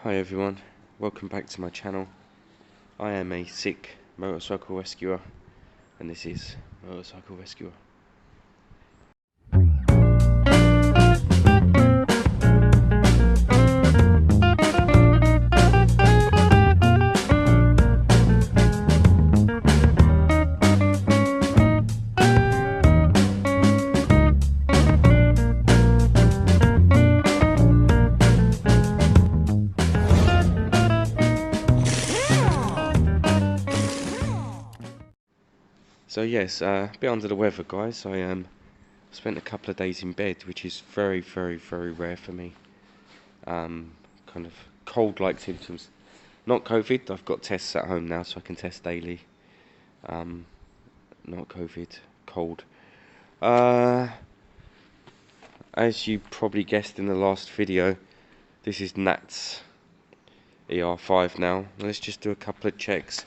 Hi everyone, welcome back to my channel. I am a sick motorcycle rescuer and this is Motorcycle Rescuer. So yes, a bit under the weather guys. I spent a couple of days in bed, which is very rare for me. Kind of cold-like symptoms. Not COVID, I've got tests at home now so I can test daily. Not COVID, cold. As you probably guessed in the last video, this is Nat's ER5 now. Let's just do a couple of checks.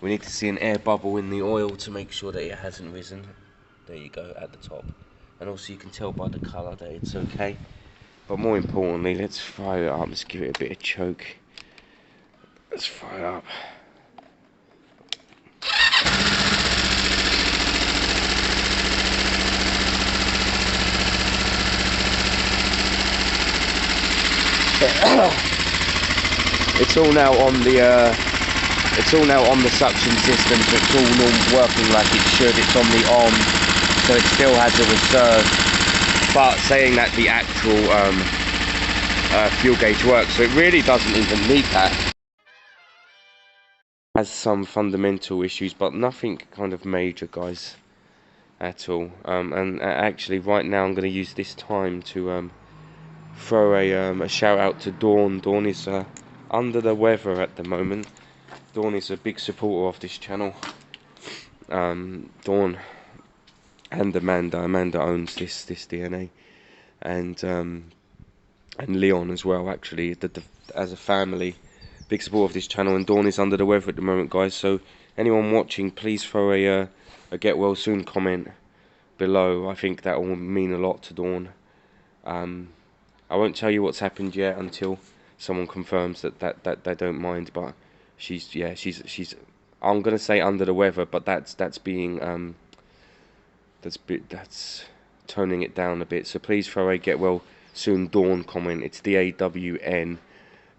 We need to see an air bubble in the oil to make sure that it hasn't risen. There you go, at the top. And also you can tell by the colour that it's okay. But more importantly, let's fire it up. Let's give it a bit of choke. Let's fire it up. It's all now on the suction system, so it's all working like it should. It's on the on, so it still has a reserve. But saying that, the actual fuel gauge works, so it really doesn't even need that. It has some fundamental issues, but nothing kind of major, guys, at all. And actually, right now, I'm going to use this time to throw a shout out to Dawn. Dawn is under the weather at the moment. Dawn is a big supporter of this channel. Dawn and Amanda. Amanda owns this DNA, and Leon as well. Actually, as a family, big supporter of this channel. And Dawn is under the weather at the moment, guys. So anyone watching, please throw a get well soon comment below. I think that will mean a lot to Dawn. I won't tell you what's happened yet until someone confirms that they don't mind, but she's I'm gonna say under the weather, but that's being that's toning it down a bit. So please throw a get well soon Dawn comment. It's DAWN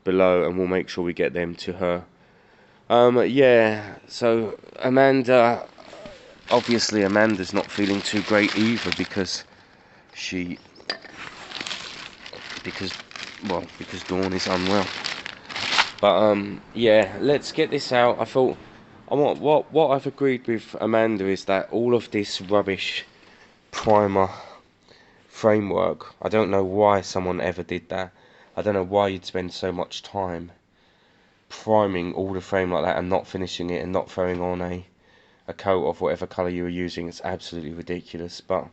below, and we'll make sure we get them to her. Yeah, so Amanda, obviously Amanda's not feeling too great either because Dawn is unwell. But yeah, let's get this out. I thought what I've agreed with Amanda is that all of this rubbish primer framework, I don't know why someone ever did that. I don't know why you'd spend so much time priming all the frame like that and not finishing it and not throwing on a coat of whatever colour you were using. It's absolutely ridiculous. But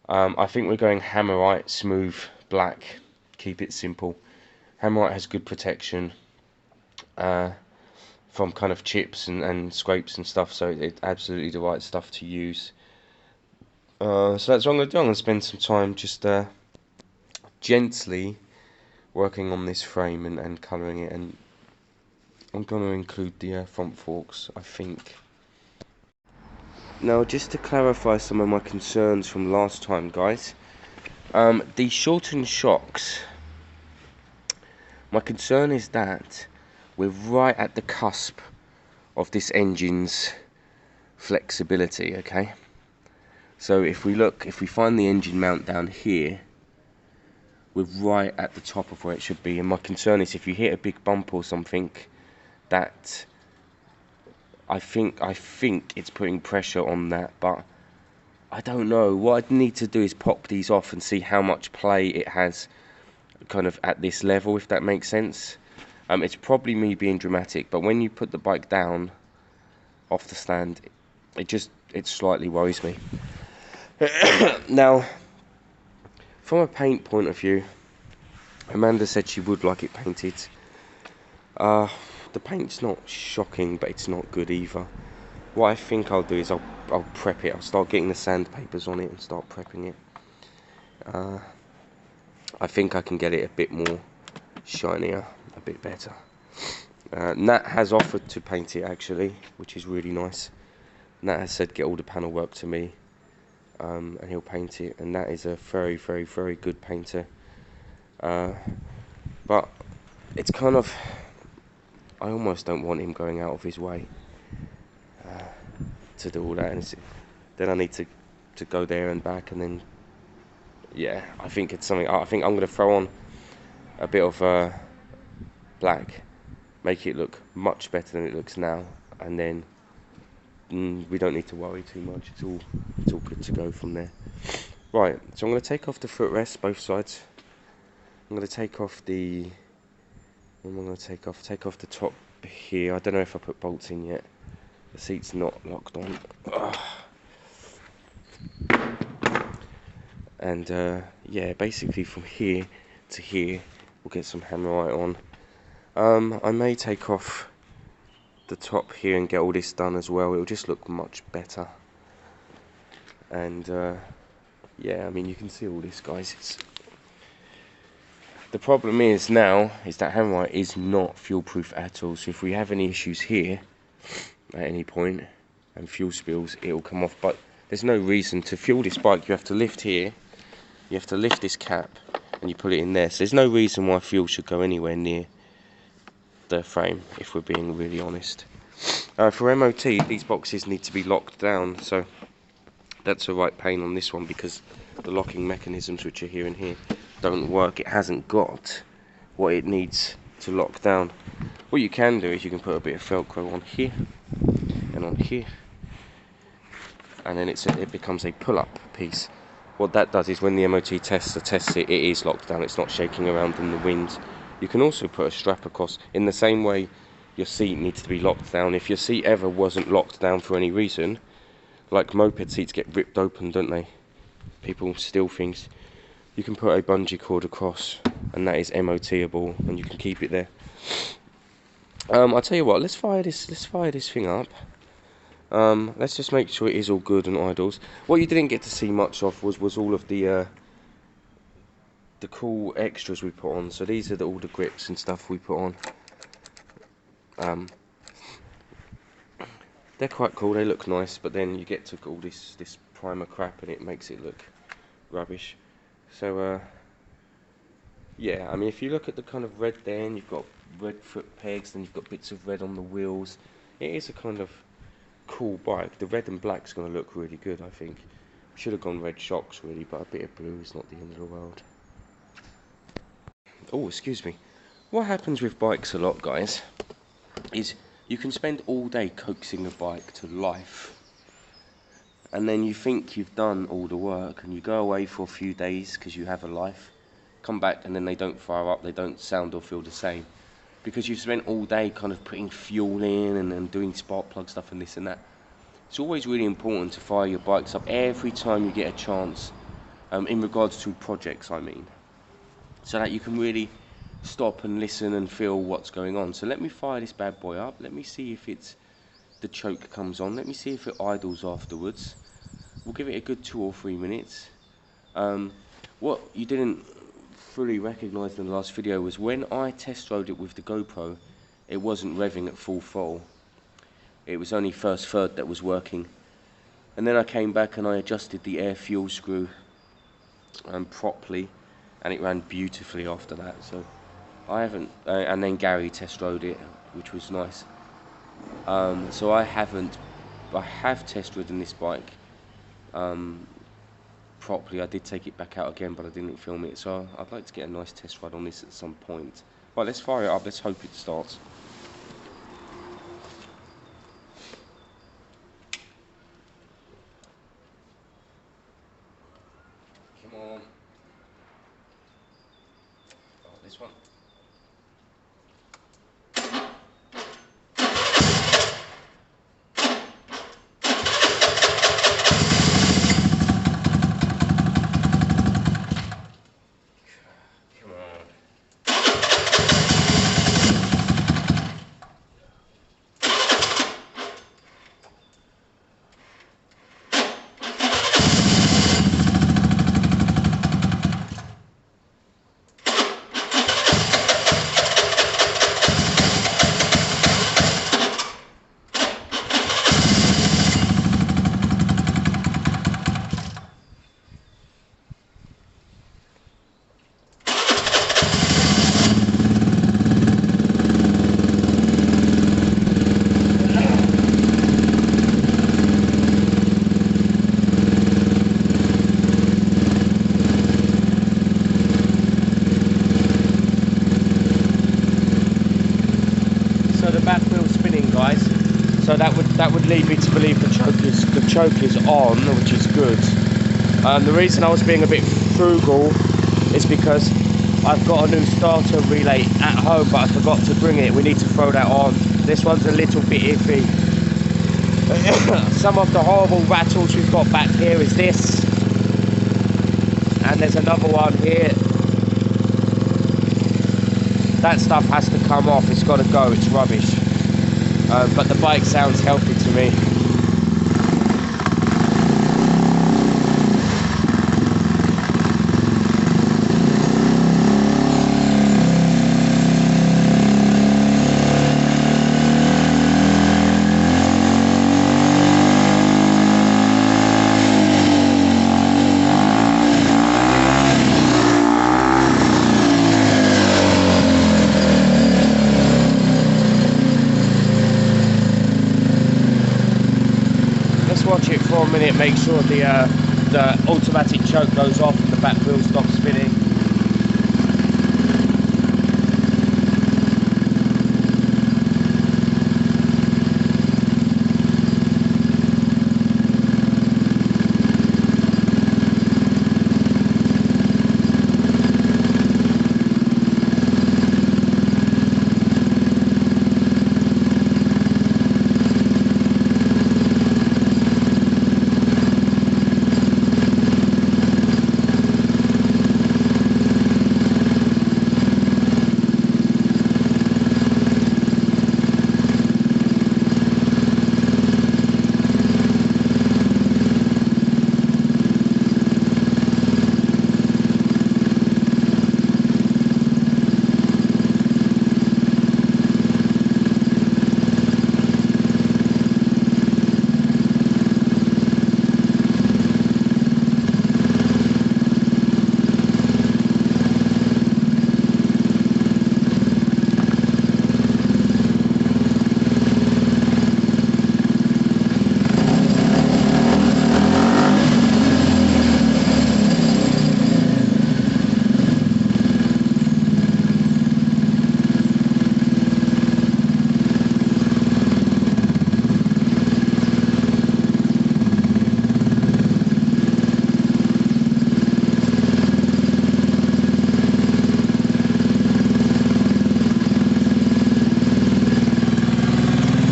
I think we're going Hammerite smooth black. Keep it simple. Hammerite has good protection from kind of chips and scrapes and stuff, so it's absolutely the right stuff to use. So that's what I'm going to do. I'm going to spend some time just gently working on this frame and colouring it, and I'm going to include the front forks, I think. Now, just to clarify some of my concerns from last time, guys, the shortened shocks, my concern is that we're right at the cusp of this engine's flexibility, okay? So if we find the engine mount down here, we're right at the top of where it should be, and my concern is if you hit a big bump or something, that I think it's putting pressure on that, but I don't know. What I'd need to do is pop these off and see how much play it has kind of at this level, if that makes sense. It's probably me being dramatic, but when you put the bike down off the stand, it slightly worries me. Now, from a paint point of view, Amanda said she would like it painted. The paint's not shocking, but it's not good either. What I think I'll do is I'll prep it. I'll start getting the sandpapers on it and start prepping it. I think I can get it a bit more shinier, a bit better. Nat has offered to paint it actually, which is really nice. Nat has said get all the panel work to me, and he'll paint it, and Nat is a very, very, very good painter. But it's kind of, I almost don't want him going out of his way to do all that, and then I need to go there and back, and then yeah, I think it's something. I think I'm going to throw on a bit of black, make it look much better than it looks now, and then we don't need to worry too much. It's all good to go from there. Right, so I'm going to take off the footrest, both sides. I'm going to take off the. What am I going to take off? Take off the top here. I don't know if I put bolts in yet. The seat's not locked on. Ugh. And yeah, basically from here to here, we'll get some hammerite on. I may take off the top here and get all this done as well. It'll just look much better. And yeah, I mean, you can see all this, guys. The problem is now is that hammerite is not fuel proof at all. So if we have any issues here at any point and fuel spills, it will come off. But there's no reason to fuel this bike. You have to lift here, you have to lift this cap, and you put it in there. So there's no reason why fuel should go anywhere near the frame, if we're being really honest. For MOT, these boxes need to be locked down, so that's a right pain on this one, because the locking mechanisms which are here and here don't work. It hasn't got what it needs to lock down. What you can do is you can put a bit of Velcro on here and on here, and then it becomes a pull-up piece. What that does is when the MOT tests it, it is locked down. It's not shaking around in the wind. You can also put a strap across in the same way your seat needs to be locked down. If your seat ever wasn't locked down for any reason, like moped seats get ripped open, don't they? People steal things. You can put a bungee cord across, and that is MOT-able, and you can keep it there. I'll tell you what. Let's fire this thing up. Let's just make sure it is all good and idles. What you didn't get to see much of was all of the cool extras we put on. So these are all the grips and stuff we put on. They're quite cool. They look nice, but then you get to all this primer crap, and it makes it look rubbish. So yeah, I mean, if you look at the kind of red there, and you've got red foot pegs, and you've got bits of red on the wheels, it is a kind of cool bike. The red and black's going to look really good, I think. Should have gone red shocks really, but a bit of blue is not the end of the world. Oh, excuse me. What happens with bikes a lot, guys, is you can spend all day coaxing a bike to life, and then you think you've done all the work, and you go away for a few days because you have a life, come back, and then they don't fire up, they don't sound or feel the same, because you've spent all day kind of putting fuel in and doing spark plug stuff and this and that. It's always really important to fire your bikes up every time you get a chance, in regards to projects, I mean, so that you can really stop and listen and feel what's going on. So let me fire this bad boy up. Let me see if the choke comes on. Let me see if it idles afterwards. We'll give it a good 2 or 3 minutes. What you didn't fully recognise in the last video was when I test rode it with the GoPro, it wasn't revving at full throttle. It was only first third that was working. And then I came back and I adjusted the air fuel screw properly, and it ran beautifully after that. So I haven't, and then Gary test rode it, which was nice. So I have test ridden this bike properly. I did take it back out again, but I didn't film it, so I'd like to get a nice test ride on this at some point. Right, let's fire it up, let's hope it starts. Come on. Oh, this one. So that would lead me to believe the choke is on, which is good. The reason I was being a bit frugal is because I've got a new starter relay at home, but I forgot to bring it. We need to throw that on. This one's a little bit iffy. Some of the horrible rattles we've got back here is this, and there's another one here. That stuff has to come off. It's got to go. It's rubbish. But the bike sounds healthy to me. For a minute, make sure the automatic choke goes off and the back wheel stops spinning.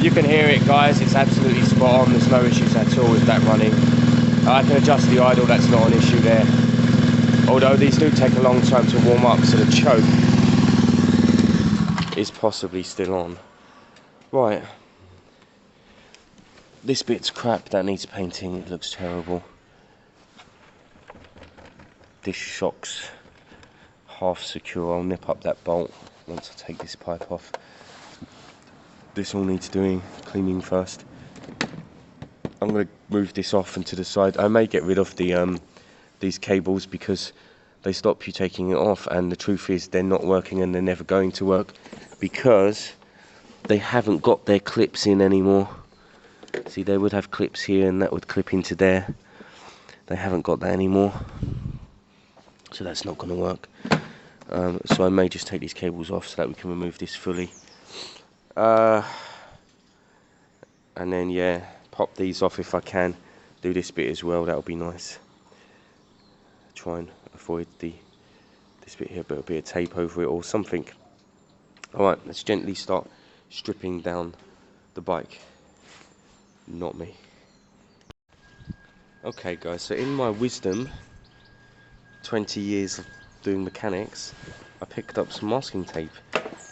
You can hear it, guys, it's absolutely spot on. There's no issues at all with that running. I can adjust the idle, that's not an issue there. Although these do take a long time to warm up, so the choke is possibly still on. Right, this bit's crap, that needs painting, it looks terrible. This shock's half secure. I'll nip up that bolt once I take this pipe off. This all needs doing, cleaning first. I'm going to move this off and to the side. I may get rid of the these cables because they stop you taking it off, and the truth is they're not working and they're never going to work because they haven't got their clips in anymore. See, they would have clips here and that would clip into there. They haven't got that anymore, so that's not going to work. So I may just take these cables off so that we can remove this fully. And then yeah, pop these off if I can. Do this bit as well, that'll be nice. Try and avoid this bit here, but a bit of tape over it or something. Alright, let's gently start stripping down the bike. Not me. Okay guys, so in my wisdom, 20 years of doing mechanics, I picked up some masking tape.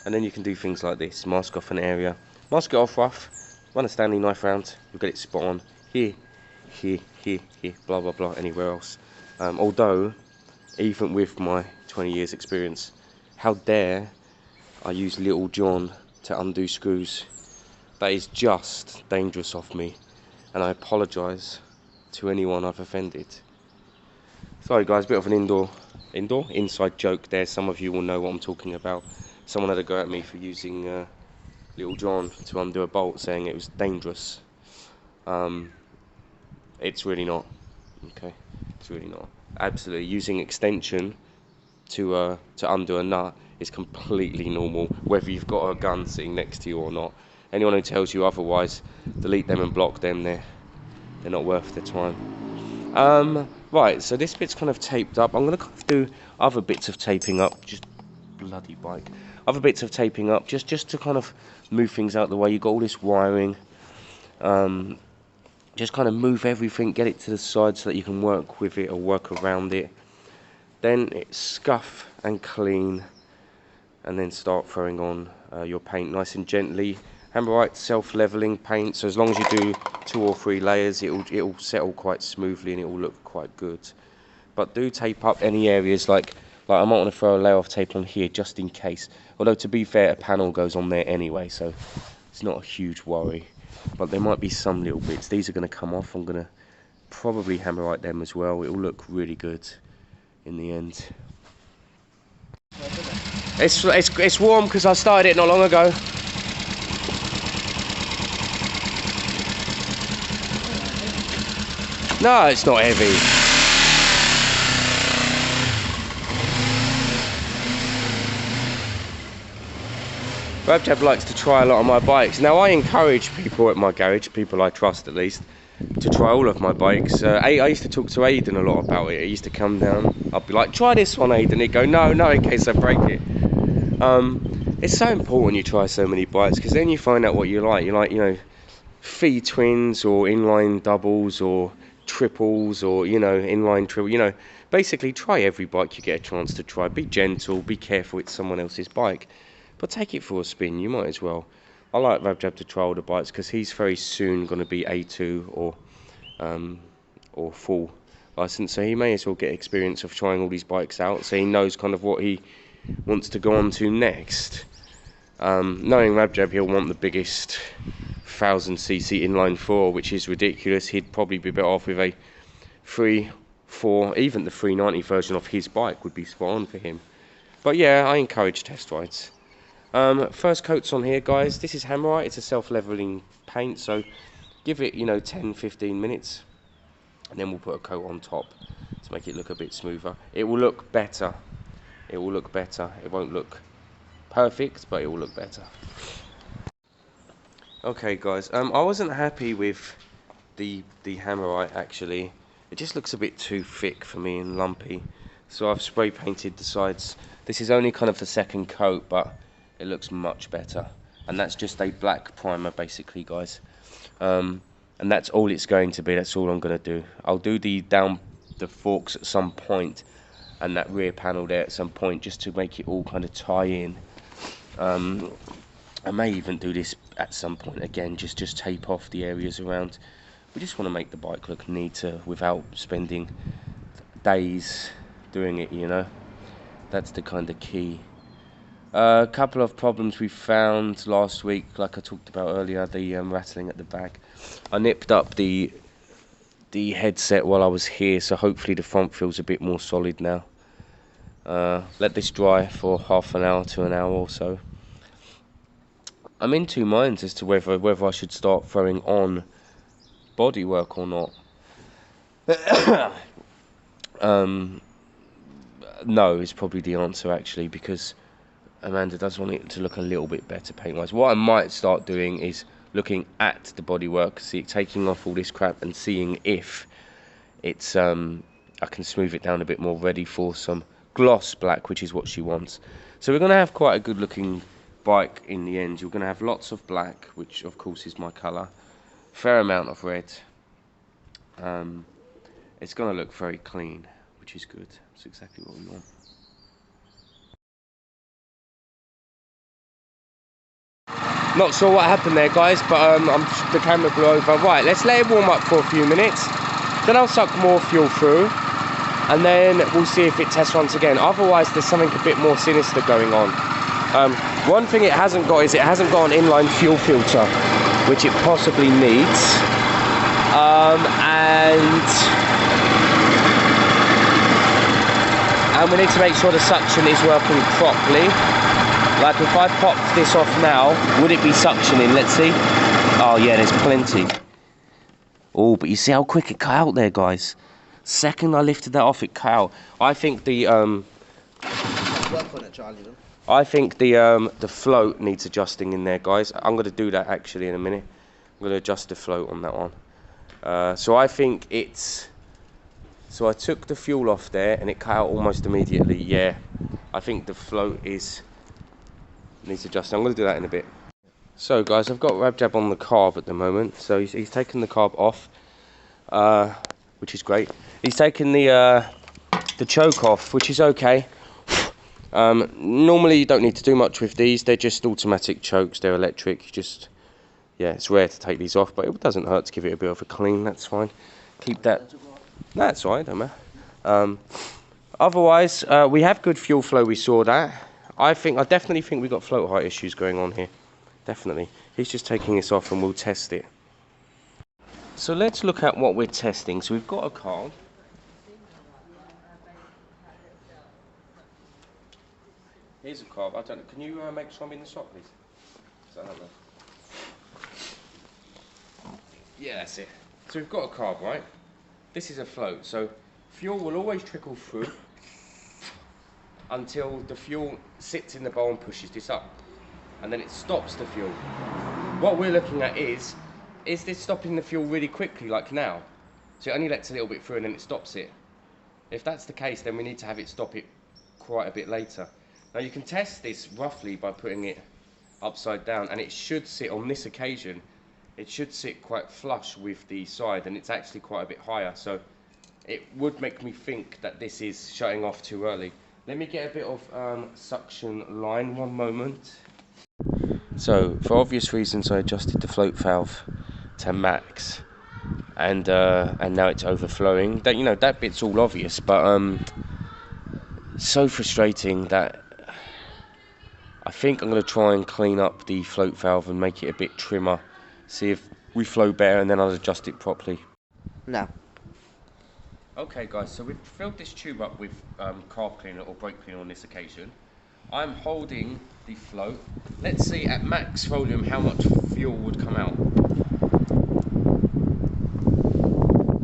And then you can do things like this, mask off an area, mask it off rough, run a Stanley knife round, you'll get it spot on, here, here, here, here, blah blah blah, anywhere else. Although, even with my 20 years experience, how dare I use Little John to undo screws. That is just dangerous of me, and I apologise to anyone I've offended. Sorry guys, a bit of an inside joke there. Some of you will know what I'm talking about. Someone had a go at me for using Little John to undo a bolt, saying it was dangerous. It's really not. Okay, it's really not. Absolutely, using extension to undo a nut is completely normal, whether you've got a gun sitting next to you or not. Anyone who tells you otherwise, delete them and block them. They're not worth the time. Right, so this bit's kind of taped up. I'm going to kind of do other bits of taping up. Just bloody bike. Other bits of taping up, just to kind of move things out the way. You've got all this wiring. Just kind of move everything, get it to the side so that you can work with it or work around it. Then it's scuff and clean, and then start throwing on your paint nice and gently. Hammerite self-leveling paint, so as long as you do 2 or 3 layers, it'll settle quite smoothly and it will look quite good. But do tape up any areas, like I might want to throw a layer of tape on here just in case. Although to be fair, a panel goes on there anyway, so it's not a huge worry. But there might be some little bits. These are going to come off. I'm going to probably hammerite them as well. It will look really good in the end. It's warm because I started it not long ago. No, it's not heavy. Rabjab likes to try a lot of my bikes. Now I encourage people at my garage, people I trust at least, to try all of my bikes. I used to talk to Aidan a lot about it. He used to come down. I'd be like, try this one, Aidan. He'd go, no, in case I break it. It's so important you try so many bikes, because then you find out what you like. You like, you know, fee twins or inline doubles or triples or, you know, inline triple. You know, basically try every bike you get a chance to try. Be gentle, be careful, it's someone else's bike, but take it for a spin. You might as well. I like Rabjab to try all the bikes because he's very soon going to be A2 or full license, so he may as well get experience of trying all these bikes out, so he knows kind of what he wants to go on to next. Knowing Rabjab, he'll want the biggest 1000cc inline 4, which is ridiculous. He'd probably be better off with a 3.4, even the 390 version of his bike would be spot on for him. But yeah, I encourage test rides. First coats on here, guys. This is Hammerite. It's a self-leveling paint, so give it, you know, 10-15 minutes, and then we'll put a coat on top to make it look a bit smoother. It will look better. It will look better. It won't look perfect, but it will look better. Okay, guys. I wasn't happy with the Hammerite, actually. It just looks a bit too thick for me and lumpy, so I've spray painted the sides. This is only kind of the second coat, but it looks much better. And that's just a black primer, basically, guys. And that's all it's going to be. That's all I'm going to do. I'll do the forks at some point, and that rear panel there at some point, just to make it all kind of tie in. I may even do this at some point again, just tape off the areas around. We just want to make the bike look neater without spending days doing it, you know. That's the kind of key. A couple of problems we found last week, like I talked about earlier, the rattling at the back. I nipped up the headset while I was here, so hopefully the front feels a bit more solid now. Let this dry for half an hour to an hour or so. I'm in two minds as to whether I should start throwing on bodywork or not. No is probably the answer, actually, because Amanda does want it to look a little bit better paint-wise. What I might start doing is looking at the bodywork, taking off all this crap and seeing if it's I can smooth it down a bit more, ready for some gloss black, which is what she wants. So we're going to have quite a good looking bike in the end. You're going to have lots of black, which of course is my colour, fair amount of red. It's going to look very clean, which is good. It's exactly what we want. Not sure what happened there, guys, but the camera blew over. Right, let's let it warm up for a few minutes, then I'll suck more fuel through, and then we'll see if it test runs again. Otherwise, there's something a bit more sinister going on. One thing it hasn't got is it hasn't got an inline fuel filter, which it possibly needs. And we need to make sure the suction is working properly. Like, if I popped this off now, would it be suctioning? Let's see. Oh yeah, there's plenty. Oh, but you see how quick it cut out there, guys. Second I lifted that off, it cut out. I think the Work on it, Charlie. I think the float needs adjusting in there, guys. I'm going to do that actually in a minute. I'm going to adjust the float on that one. So I think it's... So I took the fuel off there and it cut out almost immediately. Yeah, I think the float needs adjusting. I'm going to do that in a bit. So guys, I've got Rabjab on the carb at the moment. So he's taken the carb off, which is great. He's taken the choke off, which is okay. Normally you don't need to do much with these. They're just automatic chokes. They're electric. Yeah, it's rare to take these off, but it doesn't hurt to give it a bit of a clean. That's fine. Keep that. That's all right, don't matter. Otherwise, we have good fuel flow. We saw that. I definitely think we got float height issues going on here. Definitely. He's just taking this off, and we'll test it. So let's look at what we're testing. So we've got a carb. Here's a carb. I don't know. Can you make sure I'm in the shot, please? I don't know. Yeah, that's it. So we've got a carb, right? This is a float. So fuel will always trickle through until the fuel sits in the bowl and pushes this up. And then it stops the fuel. What we're looking at is this stopping the fuel really quickly, like now? So it only lets a little bit through and then it stops it. If that's the case, then we need to have it stop it quite a bit later. Now you can test this roughly by putting it upside down, and it should sit, on this occasion, it should sit quite flush with the side, and it's actually quite a bit higher, so it would make me think that this is shutting off too early. Let me get a bit of suction line, one moment. So for obvious reasons I adjusted the float valve to max, and now it's overflowing. That, you know, that bit's all obvious, but so frustrating that I think I'm going to try and clean up the float valve and make it a bit trimmer. See if we flow better, and then I'll adjust it properly. No. Okay guys, so we've filled this tube up with carb cleaner or brake cleaner on this occasion. I'm holding the float. Let's see at max volume how much fuel would come out.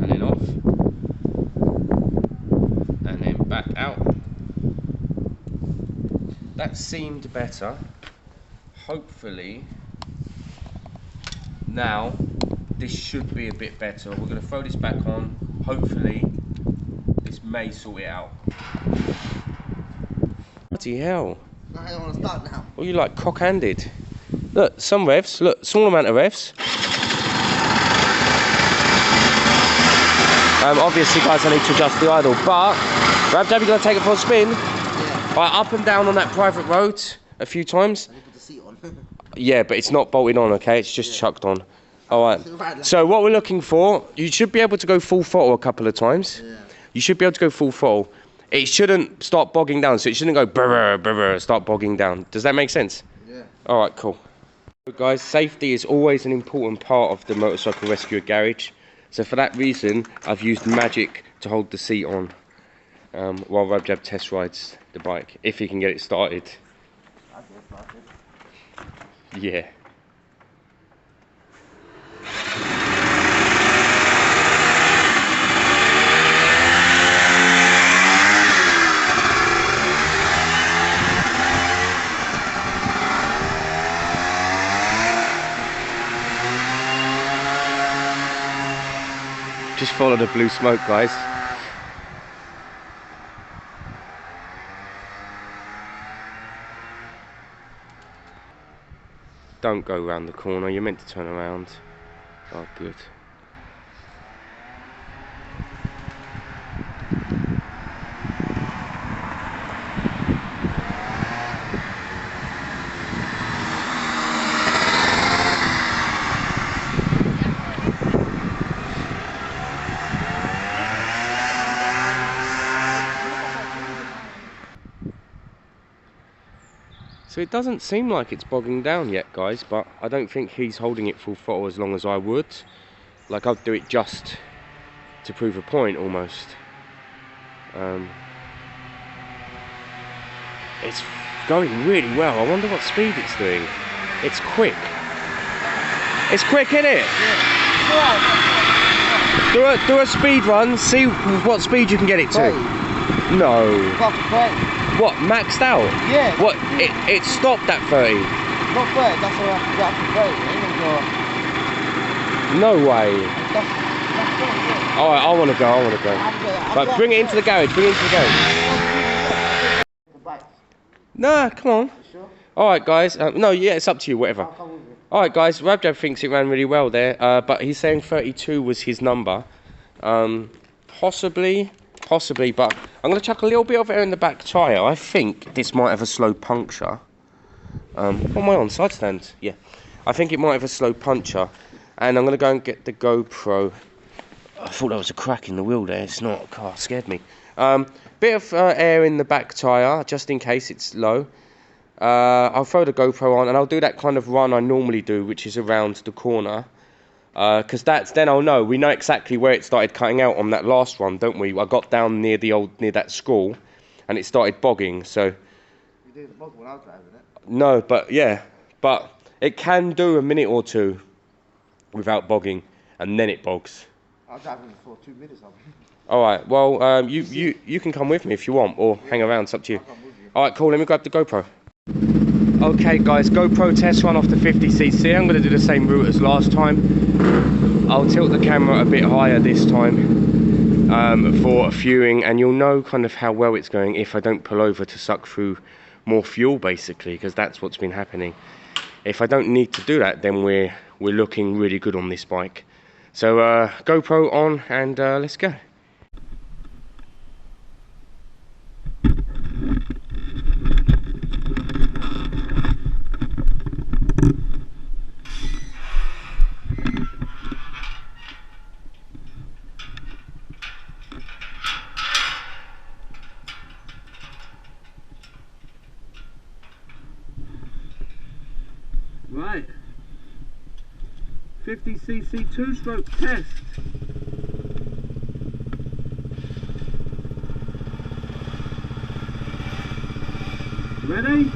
And then off. And then back out. That seemed better. Hopefully now this should be a bit better. We're going to throw this back on. Hopefully this may sort it out. Bloody hell. I don't want to start now. Well, you like cock-handed. Look, some revs. Look, small amount of revs. Obviously guys, I need to adjust the idle, but Rabjab, you going to take it for a spin? Yeah. Right, up and down on that private road a few times. I need to put the seat on. Yeah, but it's not bolted on, okay? It's just chucked on. Alright. So what we're looking for, you should be able to go full throttle a couple of times. Yeah. You should be able to go full throttle. It shouldn't start bogging down, so it shouldn't go brr, brr, brr, start bogging down. Does that make sense? Yeah. Alright, cool. So guys, safety is always an important part of the motorcycle rescue garage. So for that reason, I've used magic to hold the seat on while Rabjab test rides the bike, if he can get it started. Yeah. Just follow the blue smoke, guys. Don't go round the corner, you're meant to turn around. Oh, good. So it doesn't seem like it's bogging down yet, guys, but I don't think he's holding it full throttle as long as I would. Like, I'd do it just to prove a point, almost. It's going really well. I wonder what speed it's doing. It's quick. It's quick, isn't it? Yeah. Do a speed run, see what speed you can get it to. Wait. No. Wait. What, maxed out? Yeah. What, it stopped at 30? Not 30, that's all right. That's 30, No way. That's yeah. Alright, I want to go, Right, bring it into the garage, Nah, come on. Sure? Alright guys, no, yeah, it's up to you, whatever. I'll come with you. Alright guys, Rabjab thinks it ran really well there, but he's saying 32 was his number. Possibly, but I'm going to chuck a little bit of air in the back tyre. I think this might have a slow puncture. What am I on, side stand? Yeah. I think it might have a slow puncture. And I'm going to go and get the GoPro. I thought there was a crack in the wheel there, it's not, car scared me. Bit of air in the back tyre, just in case it's low. I'll throw the GoPro on and I'll do that kind of run I normally do, which is around the corner. Because then I'll know. We know exactly where it started cutting out on that last one, don't we? I got down near that school and it started bogging, so... You do the bog when I was driving it? No, but yeah. But it can do a minute or two without bogging and then it bogs. I was driving for 2 minutes of it. Alright, well, you can come with me if you want, or hang around, it's up to you. Alright, cool, let me grab the GoPro. Okay guys, GoPro test run off the 50cc. I'm going to do the same route as last time. I'll tilt the camera a bit higher this time for viewing, and you'll know kind of how well it's going if I don't pull over to suck through more fuel, basically, because that's what's been happening. If I don't need to do that, then we're looking really good on this bike. So GoPro on and let's go. Right, 50cc 2-stroke test. Ready?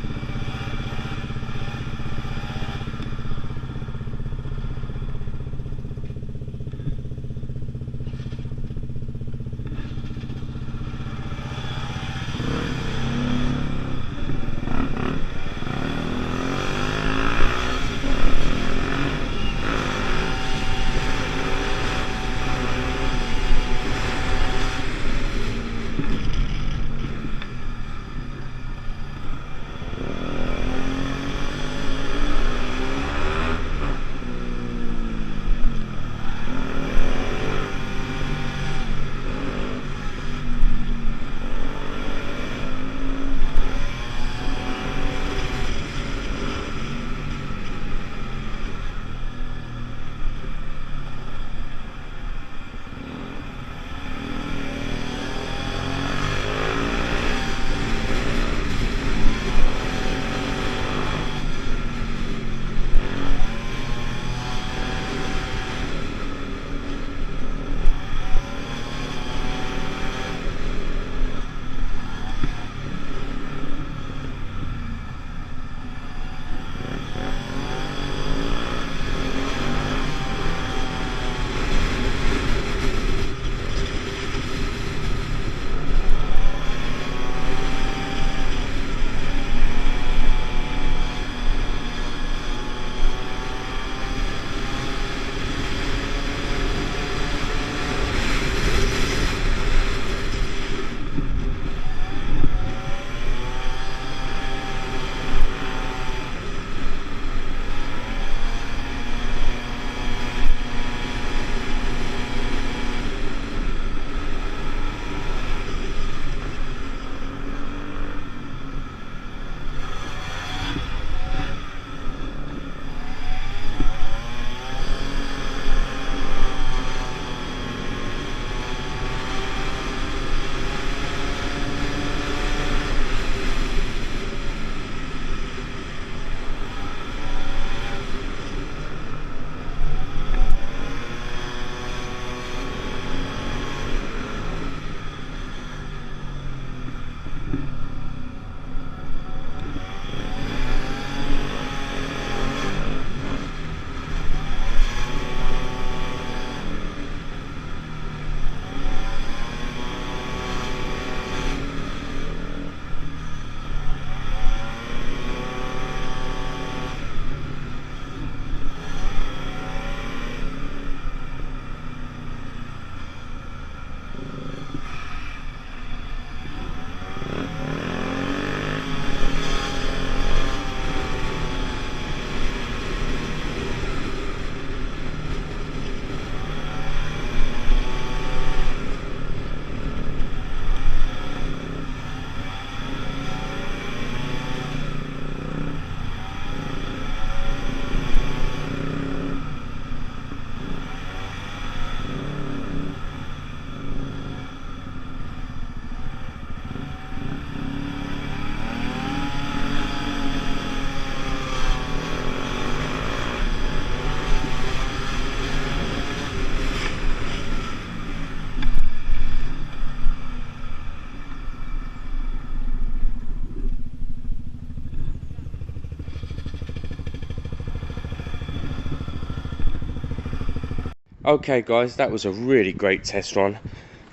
Okay guys, that was a really great test run.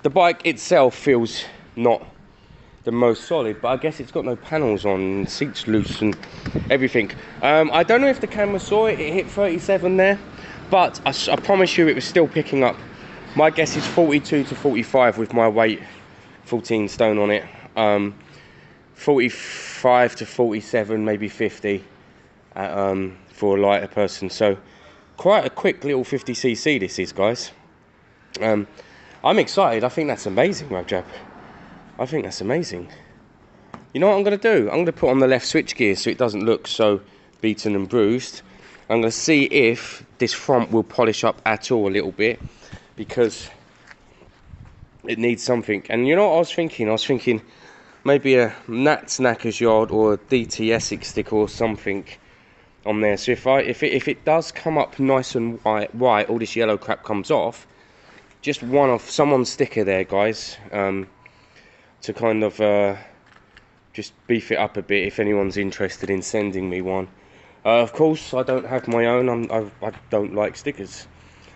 The bike itself feels not the most solid, but I guess it's got no panels on, seats loose and everything. I don't know if the camera saw it, it hit 37 there, but I promise you it was still picking up. My guess is 42 to 45 with my weight 14 stone on it. 45 to 47, maybe 50 for a lighter person. So quite a quick little 50cc this is, guys. I'm excited. I think that's amazing, Rajab. I think that's amazing. You know what I'm going to do? I'm going to put on the left switch gear so it doesn't look so beaten and bruised. I'm going to see if this front will polish up at all a little bit, because it needs something. And you know what I was thinking? I was thinking maybe a Nat's Knackers Yard or a DT Essex sticker or something on there. So if it does come up nice and white, all this yellow crap comes off, just one of someone's sticker there, guys, to kind of just beef it up a bit if anyone's interested in sending me one. Of course, I don't have my own. I don't like stickers,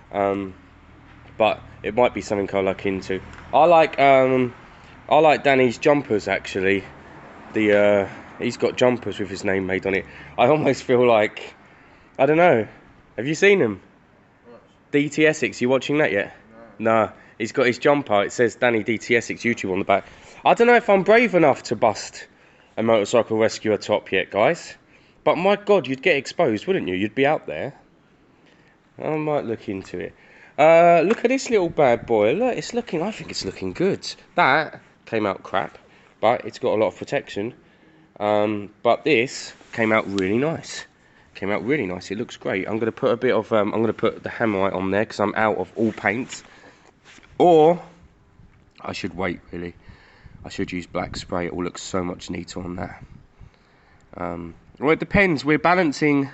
but it might be something I look into. I like Danny's jumpers actually. He's got jumpers with his name made on it. I almost feel like, I don't know. Have you seen him? DT Essex, you watching that yet? No. He's got his jumper. It says Danny DT Essex YouTube on the back. I don't know if I'm brave enough to bust a motorcycle rescuer top yet, guys. But my God, you'd get exposed, wouldn't you? You'd be out there. I might look into it. Look at this little bad boy. Look, I think it's looking good. That came out crap, but it's got a lot of protection. But this came out really nice. It looks great. I'm going to put a bit of, I'm going to put the Hammerite on there because I'm out of all paints. Or I should wait, really. I should use black spray. It will look so much neater on that. Well, it depends. We're balancing,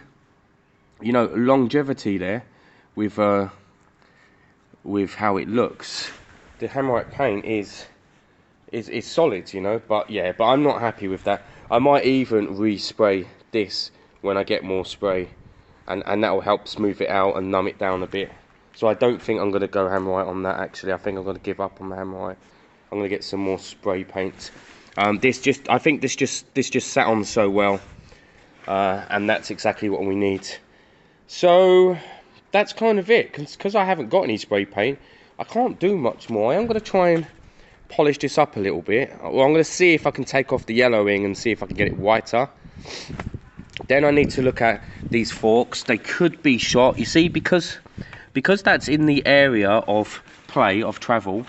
you know, longevity there with how it looks. The Hammerite paint is solid, you know, but I'm not happy with that. I might even respray this when I get more spray, and that will help smooth it out and numb it down a bit. So I don't think I'm going to go Hammerite on that, actually. I think I'm going to give up on the Hammerite. I'm going to get some more spray paint. I think this just sat on so well, and that's exactly what we need. So that's kind of it. Because I haven't got any spray paint, I can't do much more. I am going to try and polish this up a little bit. Well, I'm going to see if I can take off the yellowing and see if I can get it whiter. Then I need to look at these forks. They could be shot, you see, because that's in the area of play, of travel,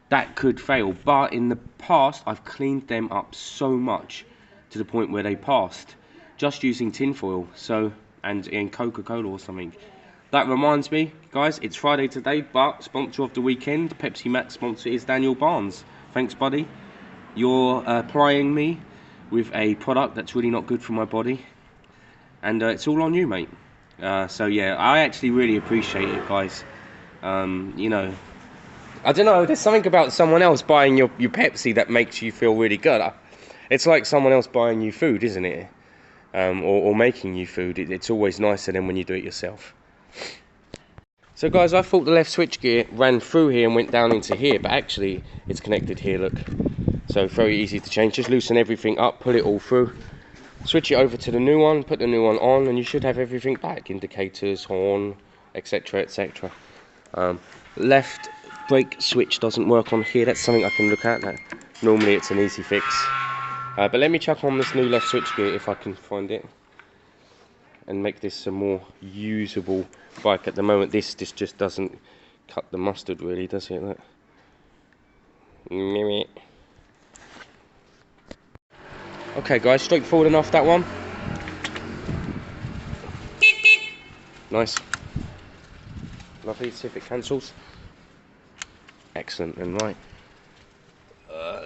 that could fail. But in the past, I've cleaned them up so much to the point where they passed, just using tinfoil, and in Coca-Cola or something. That reminds me, guys, it's Friday today, but sponsor of the weekend, Pepsi Max sponsor, is Daniel Barnes. Thanks, buddy. You're plying me with a product that's really not good for my body, and it's all on you, mate. So yeah, I actually really appreciate it, guys. You know, I don't know, there's something about someone else buying your Pepsi that makes you feel really good. It's like someone else buying you food, isn't it? Or making you food. It's always nicer than when you do it yourself. So guys, I thought the left switch gear ran through here and went down into here, but actually it's connected here, look. So very easy to change. Just loosen everything up, pull it all through, switch it over to the new one, put the new one on, and you should have everything back. Indicators, horn, etc, etc. Left brake switch doesn't work on here. That's something I can look at. Normally it's an easy fix. But let me chuck on this new left switch gear if I can find it, and make this a more usable bike. At the moment this just doesn't cut the mustard really, does it? Look. Okay guys, straightforward enough, that one. Nice. Lovely, see if it cancels. Excellent, and right.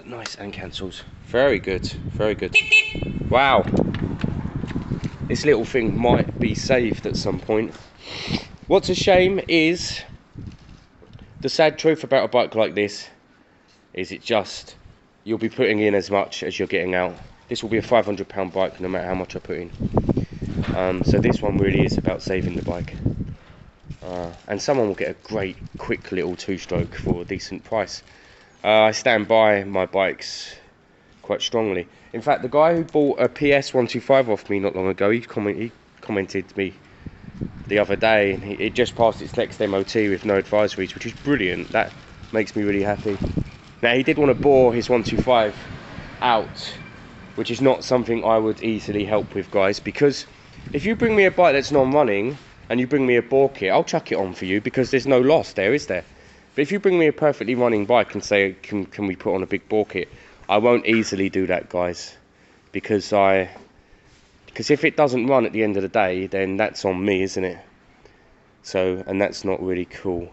Nice, and cancels. Very good, very good. Wow. This little thing might be saved at some point. What's a shame is, the sad truth about a bike like this is you'll be putting in as much as you're getting out. This will be a £500 bike no matter how much I put in. So this one really is about saving the bike. and someone will get a great quick little two-stroke for a decent price. I stand by my bikes quite strongly. In fact, the guy who bought a PS 125 off me not long ago, he commented to me the other day, and it just passed its next MOT with no advisories, which is brilliant. That makes me really happy. Now, he did want to bore his 125 out, which is not something I would easily help with, guys, because if you bring me a bike that's non-running and you bring me a bore kit, I'll chuck it on for you because there's no loss there, is there? But if you bring me a perfectly running bike and say, can we put on a big bore kit, I won't easily do that, guys, because if it doesn't run at the end of the day, then that's on me, isn't it? So, and that's not really cool.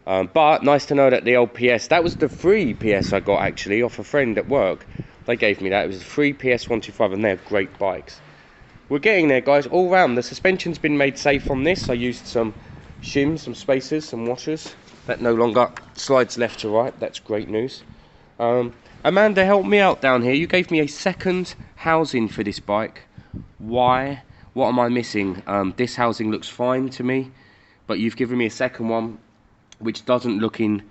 But nice to know that the old PS, that was the free PS I got actually off a friend at work. They gave me that. It was a free PS 125, and they're great bikes. We're getting there, guys. All round, the suspension's been made safe on this. I used some shims, some spacers, some washers. That no longer slides left to right. That's great news. Amanda helped me out down here. You gave me a second housing for this bike. Why? What am I missing? This housing looks fine to me, but you've given me a second one which doesn't look in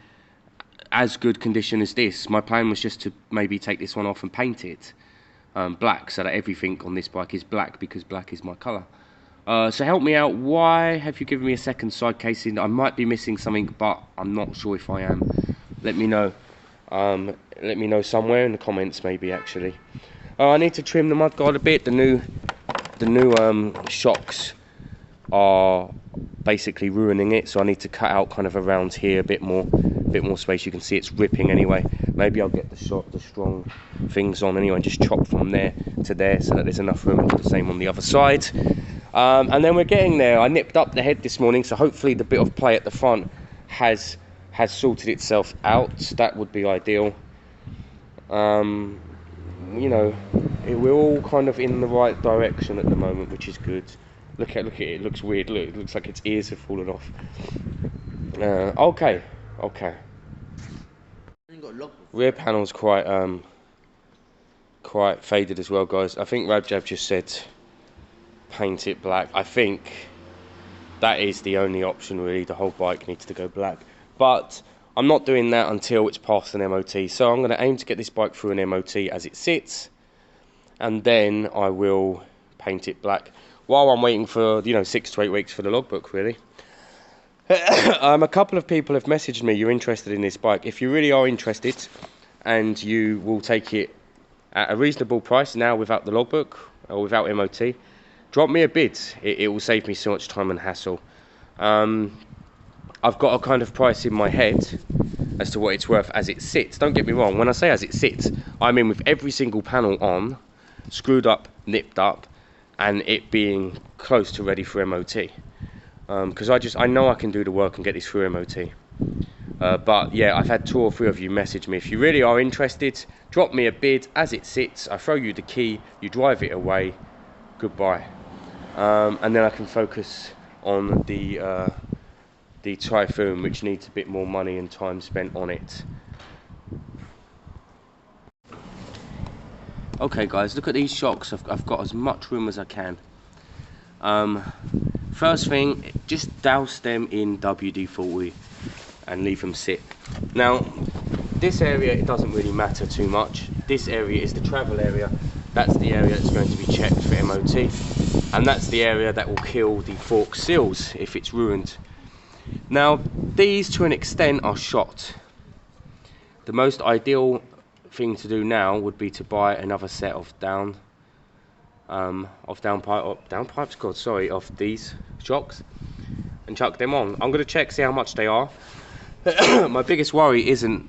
as good condition as this. My plan was just to maybe take this one off and paint it black, so that everything on this bike is black, because black is my colour. So help me out. Why have you given me a second side casing? I might be missing something, but I'm not sure if I am. Let me know. Let me know somewhere in the comments, maybe, actually. I need to trim the mudguard a bit. The new shocks are basically ruining it, so I need to cut out kind of around here a bit more space. You can see it's ripping anyway. Maybe I'll get the strong things on anyway and just chop from there to there so that there's enough room, and do the same on the other side. And then we're getting there. I nipped up the head this morning, so hopefully the bit of play at the front has sorted itself out. That would be ideal. You know, we're all kind of in the right direction at the moment, which is good. Look at it. It looks weird. Look, it looks like its ears have fallen off. Okay. Rear panel's quite faded as well, guys. I think Rabjab just said paint it black. I think that is the only option, really. The whole bike needs to go black, but I'm not doing that until it's passed an MOT. So I'm going to aim to get this bike through an MOT as it sits, and then I will paint it black while I'm waiting for 6 to 8 weeks for the logbook, really. A couple of people have messaged me, you're interested in this bike. If you really are interested and you will take it at a reasonable price now without the logbook or without MOT, drop me a bid. It will save me so much time and hassle. I've got a kind of price in my head as to what it's worth as it sits. Don't get me wrong, when I say as it sits, I mean with every single panel on, screwed up, nipped up, and it being close to ready for MOT. Because I know I can do the work and get this through MOT. But yeah, I've had 2 or 3 of you message me. If you really are interested, drop me a bid as it sits. I throw you the key, you drive it away, goodbye. And then I can focus on the Typhoon, which needs a bit more money and time spent on it. Okay guys, look at these shocks. I've got as much room as I can. First thing, just douse them in WD-40 and leave them sit. Now, this area, it doesn't really matter too much. This area is the travel area. That's the area that's going to be checked for MOT, and that's the area that will kill the fork seals if it's ruined. Now, these to an extent are shot. The most ideal thing to do now would be to buy another set of of these shocks and chuck them on. I'm going to check, see how much they are. My biggest worry isn't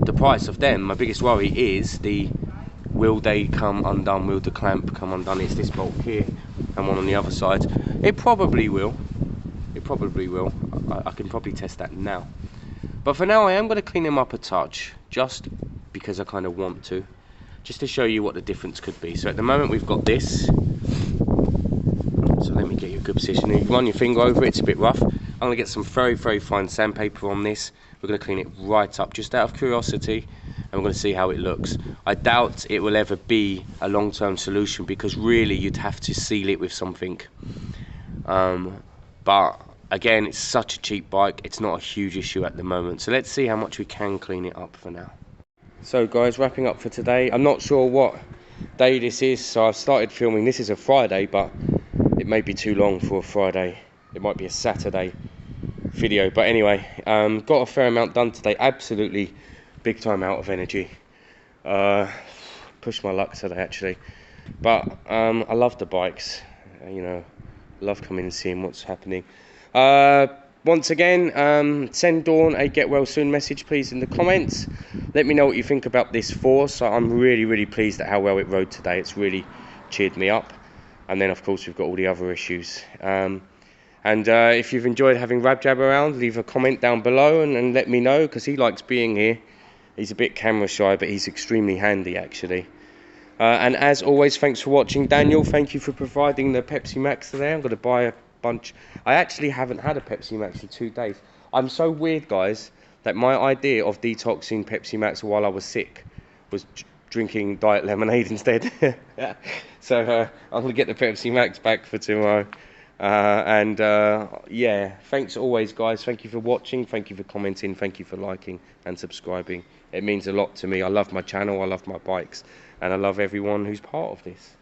the price of them. My biggest worry is will they come undone, will the clamp come undone? It's this bolt here and one on the other side. It probably will. I can probably test that now. But for now I am going to clean them up a touch, just because I kind of want to, just to show you what the difference could be. So at the moment we've got this. So let me get you a good position. You run your finger over it, it's a bit rough. I'm going to get some very, very fine sandpaper on this. We're going to clean it right up, just out of curiosity, and we're going to see how it looks. I doubt it will ever be a long-term solution, because really you'd have to seal it with something. But again, it's such a cheap bike, it's not a huge issue at the moment. So let's see how much we can clean it up for now. So guys, wrapping up for today. I'm not sure what day this is, so I've started filming. This is a Friday, but it may be too long for a Friday. It might be a Saturday video, but anyway, got a fair amount done today. Absolutely big time out of energy. Pushed my luck today actually, but I love the bikes, you know, love coming and seeing what's happening. Once again, send Dawn a get well soon message please in the comments. Let me know what you think about this Force. So I'm really pleased at how well it rode today. It's really cheered me up. And then of course we've got all the other issues. And if you've enjoyed having Rabjab around, leave a comment down below and let me know, because he likes being here. He's a bit camera shy, but he's extremely handy actually. And as always, thanks for watching. Daniel, thank you for providing the Pepsi Max today. I'm going to buy a bunch. I actually haven't had a Pepsi Max in 2 days. I'm so weird, guys, that my idea of detoxing Pepsi Max while I was sick was drinking diet lemonade instead. So I'm going to get the Pepsi Max back for tomorrow. Yeah, thanks always, guys. Thank you for watching, thank you for commenting, thank you for liking and subscribing. It means a lot to me. I love my channel, I love my bikes, and I love everyone who's part of this.